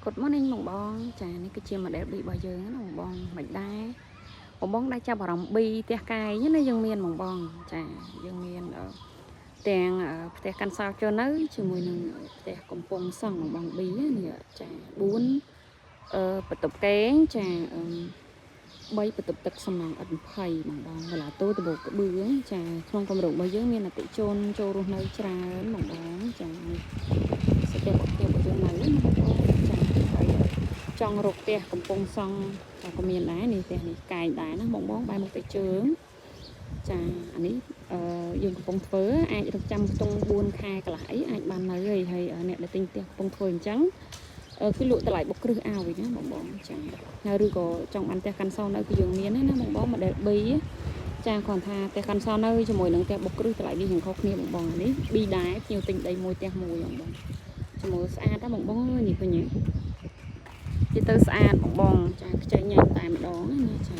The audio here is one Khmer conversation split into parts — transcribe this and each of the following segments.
Good morning បងបងចានេះគឺជា model B របស់យើងណាបងបងមិនដែរបងបងដែរចាប់អារម្មណ៍ B ផ្ទះកាយណាយើងមានបងបងចាយើងមានទាំងផ្ទះកាន់សោចនៅជាមួយនឹងផ្ទះកំពង់សង់បងបង B នេះចា4បន្ទប់កេងចា3បន្ទប់ទឹកសំណង់ឥត20បងបងវឡាតូតបូកក្បឿងចាក្នុងគម្រោងរបស់យើងមានអតិជនចូលរស់នៅច្រើនបងបងចាស្ទើរផ្ទះរបស់យើងនៅណាបងចាចង់រកផ្ទះកំពង់សង់ចាក៏មានដែរនេះផ្ទះនេះកែងដែរណាបងបងបែរមុខទៅជើងចាអានេះយើងកំពុងធ្វើអាចរកចាំខ្ទង់4ខែកន្លះអីអាចបាននៅហើយអ្នកដែលទិញផ្ទះកំពុងធ្វើអញ្ចឹងគឺលក់តម្លៃបុកគ្រឹះឲ្យណាបងបងចាហើយឬក៏ចង់បានផ្ទះកាន់សោនៅគឺយើងមានណាបងបង model B ចាគាត់ថាផ្ទះកាន់សោនៅជាមួយនឹងផ្ទះបុកគ្រឹះតម្លៃវារៀងខុសគ្នាបងបងនេះ B ដែរភ្ញៀវទិញដីមួយផ្ទះមួយបងបងជាមួយស្អាតណាបងបងអើយនេះឃើញទេទីទៅស្អាតបងបងចាខ្ចីញ៉ាំតែម្ដងណាចា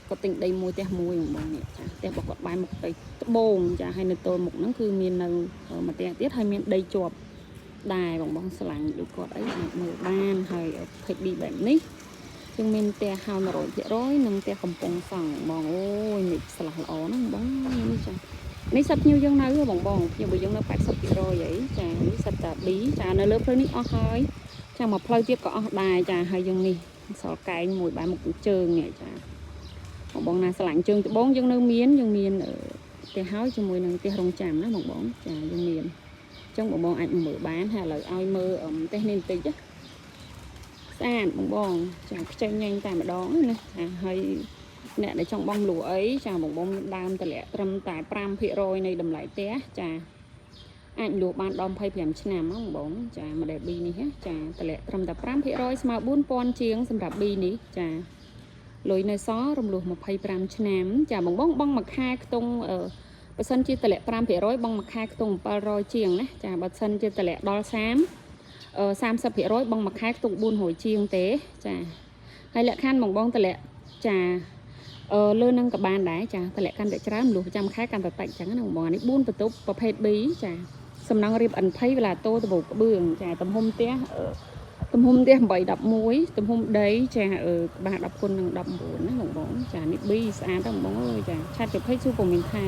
គាត់ទិញដីមួយផ្ទះមួយបងបងនេះចាផ្ទះរបស់គាត់បែរមុខទៅត្បូងចាហើយនៅទល់មុខហ្នឹងគឺមាននៅមួយផ្ទះទៀតហើយមានដីជាប់ដែរបងបងស្រឡាញ់ដូចគាត់អីអាចមើលបានហើយភេក B បែបនេះយើងមានផ្ទះហៅ 100% និងផ្ទះកំពង់សង់បងអូយនេះស្លាស់ល្អណាស់បងនេះចានេះសិតភ្ញៀវយើងនៅបងបងភ្ញៀវរបស់យើងនៅ 80% អីចានេះសិតតា B ចានៅលើផ្លូវនេះអស់ហើយចាំមកផ្លូវទៀតក៏អស់ដែរចាហើយយើងនេះសល់កែងមួយបែរមុខជើងនេះចាបងបងណាស្រឡាញ់ជើងត្បូងយើងនៅមានយើងមានផ្ទះហើយជាមួយនឹងផ្ទះរងចាំណាបងបងចាយើងមានអញ្ចឹងបងបងអាចមើលបានហើយឥឡូវឲ្យមើលផ្ទះនេះបន្តិចស្អាតបងបងចាខ្ចីញ៉ាញ់តែម្ដងណាហើយអ្នកដែលចង់បងលក់អីចាបងបងដើមតម្លាក់ត្រឹមតែ 5% នៃតម្លៃផ្ទះចាអាចលក់បានដល់25ឆ្នាំហ្មងបងចា model B នេះចាតម្លាក់ត្រឹមតែ 5% ស្មើ 4000 ជាងសម្រាប់ B នេះចាលុយនៅសល់រំលោះ25ឆ្នាំចាបងបងបងមួយខែខ្ទង់បើសិនជាតម្លាក់ 5% បងមួយខែខ្ទង់700ជាងណាចាបើសិនជាតម្លាក់ដល់30% បងមួយខែខ្ទង់400ជាងទេចាហើយលក្ខខណ្ឌបងតម្លាក់ចាលើនឹងក៏បានដែរចាតម្លាក់កាន់តែច្រើនលុះប្រចាំខែកាន់តែតិចអញ្ចឹងណាបងនេះ4បន្ទប់ប្រភេទ B ចាសំណង់រៀប N20 វឡាតូតបូកក្បឿងចាទំហំផ្ទះ811ទំហំដីចាក្បាល10x19ណាបងចានេះ B ស្អាតណាបងអើយចាឆាត់ប្រភេទ Super មានថែ